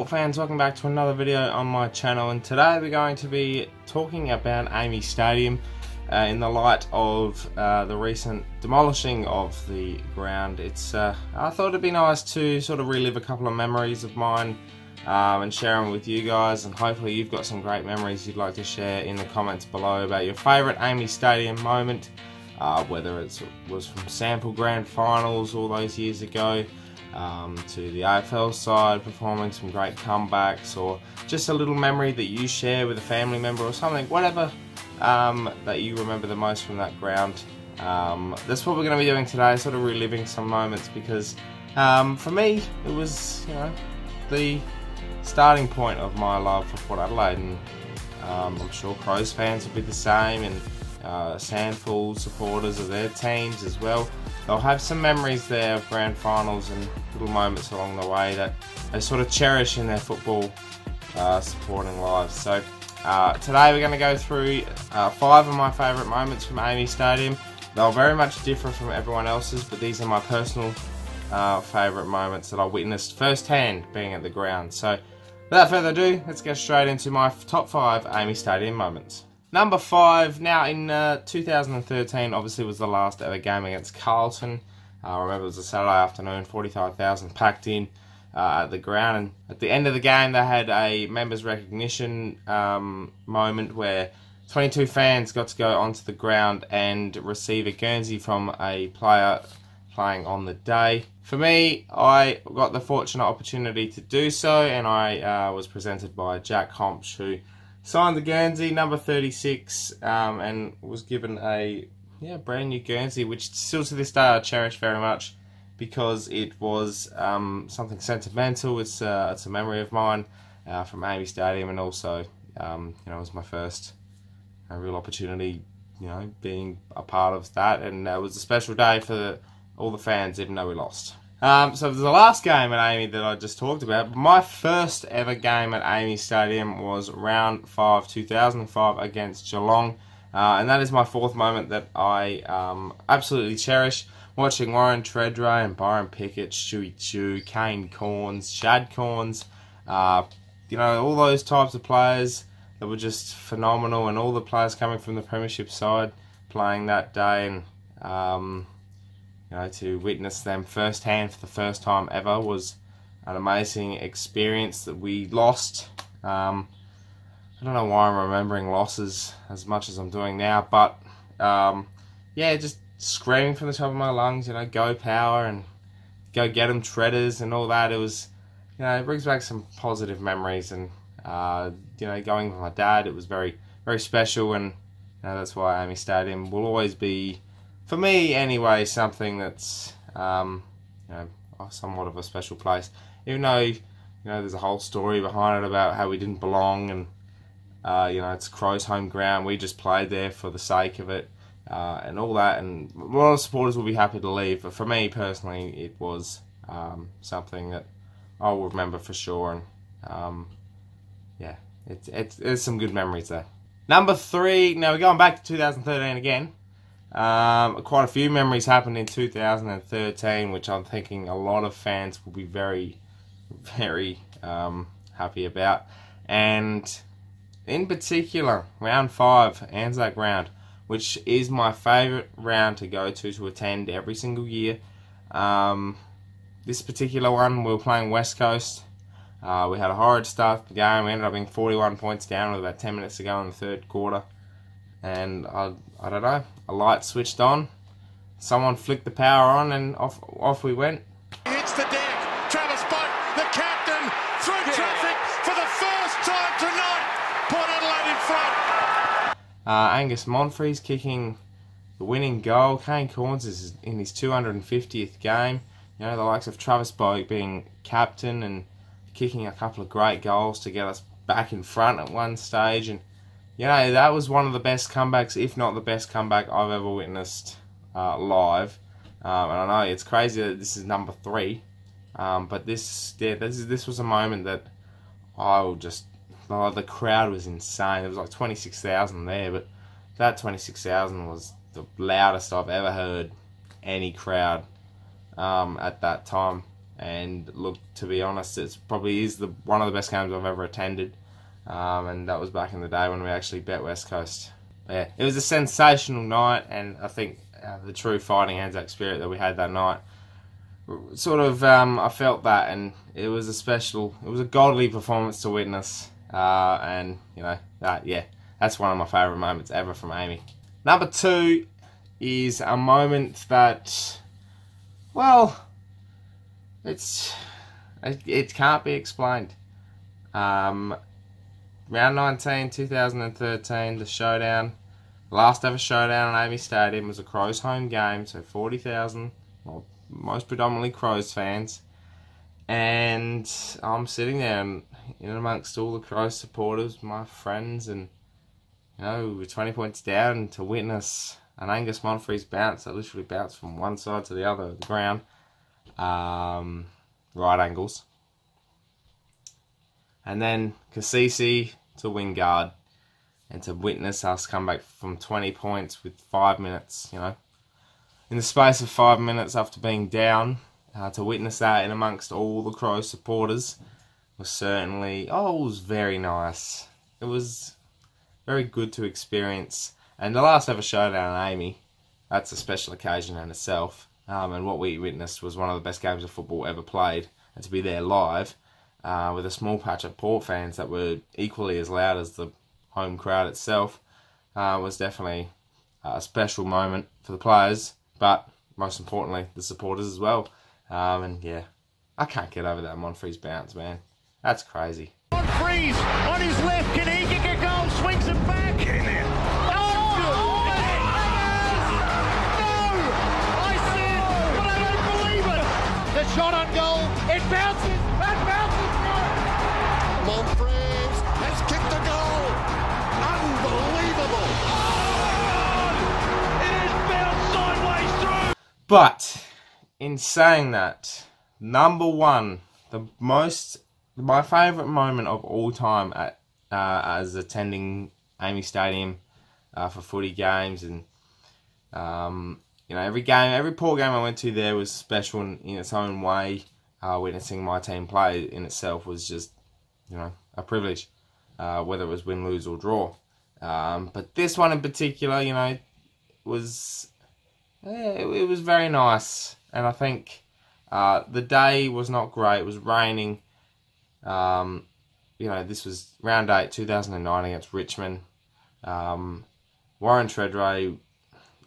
sport fans, welcome back to another video on my channel, and today we're going to be talking about AAMI Stadium in the light of the recent demolishing of the ground. I thought it'd be nice to sort of relive a couple of memories of mine and share them with you guys, and hopefully you've got some great memories you'd like to share in the comments below about your favourite AAMI Stadium moment, whether it was from sample grand finals all those years ago, to the AFL side performing some great comebacks, or just a little memory that you share with a family member or something, whatever that you remember the most from that ground. That's what we're going to be doing today, sort of reliving some moments, because for me it was, the starting point of my love for Port Adelaide, and I'm sure Crows fans will be the same, and Sandful supporters of their teams as well. They'll have some memories there of grand finals and little moments along the way that they sort of cherish in their football supporting lives. So today we're going to go through 5 of my favourite moments from AAMI Stadium. They'll very much differ from everyone else's, but these are my personal favourite moments that I witnessed firsthand being at the ground. So without further ado, let's get straight into my top 5 AAMI Stadium moments. Number 5, now in 2013 obviously was the last ever game against Carlton. I remember it was a Saturday afternoon, 45,000 packed in at the ground, and at the end of the game they had a members recognition moment where 22 fans got to go onto the ground and receive a Guernsey from a player playing on the day. For me, I got the fortunate opportunity to do so, and I was presented by Jack Homps, who signed the Guernsey, number 36, and was given a brand new Guernsey, which still to this day I cherish very much, because it was something sentimental. It's a memory of mine from AAMI Stadium, and also it was my first real opportunity, being a part of that, and it was a special day for all the fans, even though we lost. So the last game at AAMI that I just talked about, my first ever game at AAMI Stadium was round 5, 2005 against Geelong, and that is my 4th moment that I absolutely cherish. Watching Warren Tredrea and Byron Pickett, Stewie Chew, Kane Corns, Shad Corns, all those types of players that were just phenomenal, and all the players coming from the Premiership side playing that day, and to witness them firsthand for the first time ever was an amazing experience. That we lost. I don't know why I'm remembering losses as much as I'm doing now, but just screaming from the top of my lungs, go Power and go get 'em Treaders and all that. It was, it brings back some positive memories, and going with my dad, it was very, very special, and that's why AAMI Stadium will always be, for me anyway, something that's somewhat of a special place. Even though there's a whole story behind it about how we didn't belong, and it's Crow's home ground. We just played there for the sake of it, and all that. And a lot of supporters will be happy to leave, but for me personally, it was something that I will remember for sure. And there's some good memories there. Number 3. Now we're going back to 2013 again. Quite a few memories happened in 2013, which I'm thinking a lot of fans will be very, very happy about. And in particular, round 5, Anzac round, which is my favourite round to go to attend every single year. This particular one, we were playing West Coast. We had a horrid start to the game. We ended up being 41 points down with about 10 minutes to go in the 3rd quarter. And I don't know, a light switched on, someone flicked the power on, and off we went. Hits the deck, Travis Boak, the captain, through traffic for the first time tonight, Port Adelaide in front. Angus Monfrey's kicking the winning goal. Kane Corns is in his 250th game. The likes of Travis Boak being captain and kicking a couple of great goals to get us back in front at one stage, and that was one of the best comebacks, if not the best comeback I've ever witnessed live. And I know it's crazy that this is number 3, but this was a moment that the crowd was insane. There was like 26,000 there, but that 26,000 was the loudest I've ever heard any crowd at that time. And look, to be honest, it's probably one of the best games I've ever attended. And that was back in the day when we actually bet West Coast. Yeah, it was a sensational night, and I think the true fighting Anzac spirit that we had that night, sort of, I felt that, and it was a godly performance to witness, and you know, that's one of my favourite moments ever from AAMI. Number 2 is a moment that, well, it can't be explained. Round 19, 2013, the showdown, last ever showdown at AAMI Stadium, was a Crows home game, so 40,000, well, most predominantly Crows fans, and I'm sitting there and in amongst all the Crows supporters, my friends, and you know, we're 20 points down, to witness an Angus Monfries bounce that literally bounced from one side to the other of the ground, right angles, and then Kasisi to Wingard, and to witness us come back from 20 points with 5 minutes, you know, in the space of 5 minutes after being down, to witness that in amongst all the Crows supporters was certainly, it was very nice. It was very good to experience. And the last ever showdown at AAMI, that's a special occasion in itself. And what we witnessed was one of the best games of football ever played. And to be there live, with a small patch of Port fans that were equally as loud as the home crowd itself, was definitely a special moment for the players, but most importantly, the supporters as well. And yeah, I can't get over that Monfries bounce, man. That's crazy. Monfries on his left, can he kick a goal? Swings it back. Get in there. The shot on goal, it bounces, and bounces through. Monfries has kicked a goal. Unbelievable. Oh, it has bounced sideways through. But in saying that, number 1, my favourite moment of all time at as attending AAMI Stadium for footy games, and you know, every Port game I went to there was special in its own way. Witnessing my team play in itself was just, you know, a privilege, whether it was win, lose or draw. But this one in particular, you know, was very nice. And I think the day was not great. It was raining. You know, this was round 8, 2009 against Richmond. Warren Treadray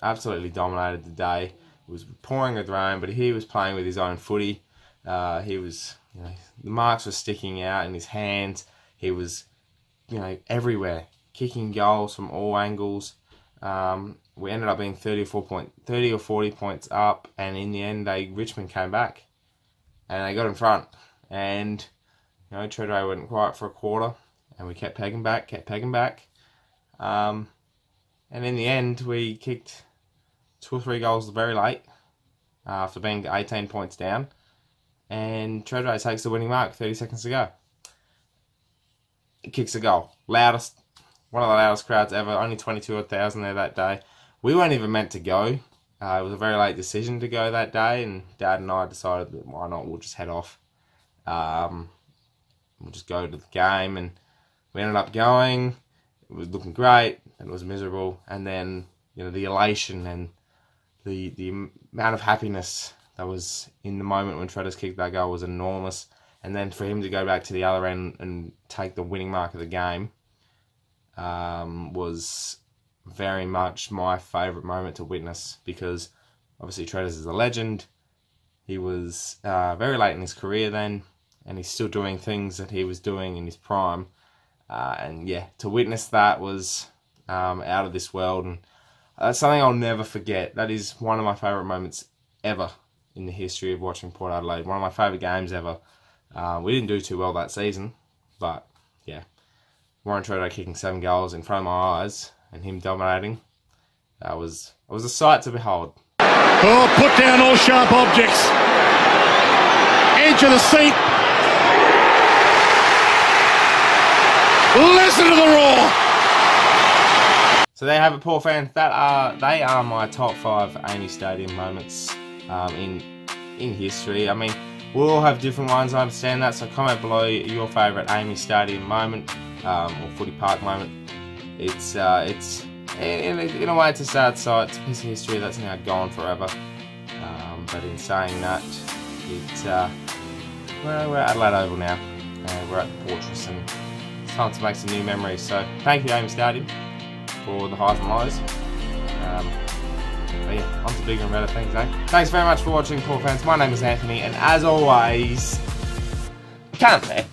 absolutely dominated the day. It was pouring with rain, but he was playing with his own footy. He was, you know, the marks were sticking out in his hands. He was, you know, everywhere, kicking goals from all angles. We ended up being 30 or 40 points up, and in the end, Richmond came back, and they got in front. And you know, Treadray went quiet for a quarter, and we kept pegging back. And in the end, we kicked 2 or 3 goals very late, after being 18 points down, and Treadray takes the winning mark 30 seconds to go. He kicks a goal. Loudest, one of the loudest crowds ever, only 22,000 there that day. We weren't even meant to go. It was a very late decision to go that day, and Dad and I decided that why not, we'll just head off. We'll just go to the game, and we ended up going. It was looking great, and it was miserable. And then, you know, the elation and the amount of happiness that was in the moment when Treaders kicked that goal was enormous. And then for him to go back to the other end and take the winning mark of the game was very much my favourite moment to witness, because obviously Treaders is a legend. He was very late in his career then, and he's still doing things that he was doing in his prime. And yeah, to witness that was out of this world, and that's something I'll never forget. That is one of my favourite moments ever in the history of watching Port Adelaide. One of my favourite games ever. We didn't do too well that season, but yeah, Warren Treadray kicking 7 goals in front of my eyes and him dominating, it was a sight to behold. Oh, put down all sharp objects. Edge of the seat. Listen to the roar. So there you have it, Port fans. They are my top 5 AAMI Stadium moments in history. I mean, We'll all have different ones, I understand that, so comment below your favourite AAMI Stadium moment, or Footy Park moment. It's in a way it's a sad sight, it's a piece of history that's now gone forever. But in saying that, we're at Adelaide Oval now, we're at the Fortress, and it's time to make some new memories. So thank you AAMI Stadium for the highs and lows. But yeah, on to bigger and better things, eh? Thanks very much for watching, Paul fans. My name is Anthony, and as always, can't there.